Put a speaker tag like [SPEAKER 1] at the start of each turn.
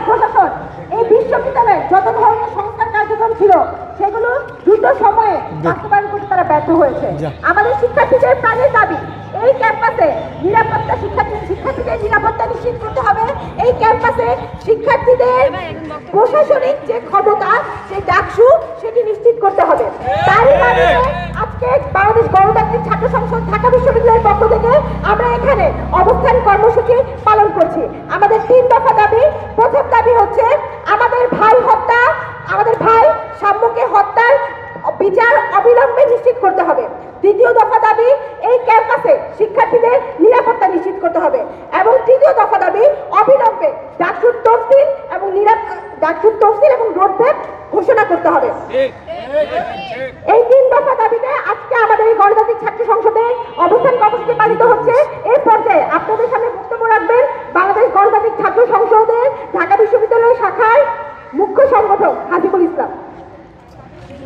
[SPEAKER 1] প্রশাসন এই বিশ্ববিদ্যালয়ে যত ধরনের সংস্কার কার্যক্রম ছিল সেগুলো দ্রুত সময়ে বাস্তবায়ন করতে তারা ব্যর্থ হয়েছে। আমাদের শিক্ষার্থীদের প্রাণের দাবি এই ক্যাম্পাসে নিরাপত্তা, শিক্ষার্থীদের নিরাপত্তা নিশ্চিত করতে হবে। এই ক্যাম্পাসে শিক্ষার্থীদের প্রশাসনিক যে ক্ষমতা, যে ডাকসু, সেটি নিশ্চিত করতে হবে। তারই কারণে আজকে বাংলাদেশ গণতান্ত্রিক ছাত্র সংসদ ঢাকা বিশ্ববিদ্যালয়ের পক্ষ থেকে আমরা এখানে অবস্থান কর্মসূচি পালন করছি। আমাদের 3 দফা দাবি। প্রথম দাবি হচ্ছে আমাদের ভাই হত্যা, আমাদের ভাই শাম্যকে হত্যার বিচার অবিলম্বে নিশ্চিত করতে হবে। দ্বিতীয় দফা দাবি এই ক্যাম্পাসে শিক্ষার্থীদের নিরাপত্তা নিশ্চিত করতে হবে। এবং তৃতীয় দফা দাবি অবিলম্বে ডাকসুর তফসিল এবং রোডম্যাপ ঘোষণা করতে হবে। এই 3 দফা দাবিতে আজকে আমাদের এই গণতান্ত্রিক ছাত্র সংসদে অবস্থান কর্মসূচি পালিত হচ্ছে। এই পর্যায়ে আপনাদের সামনে বক্তব্য রাখবেন বাংলাদেশ গণতান্ত্রিক ছাত্র সংসদের ঢাকা বিশ্ববিদ্যালয় শাখার মুখ্য সংগঠক হাসিবুল ইসলাম।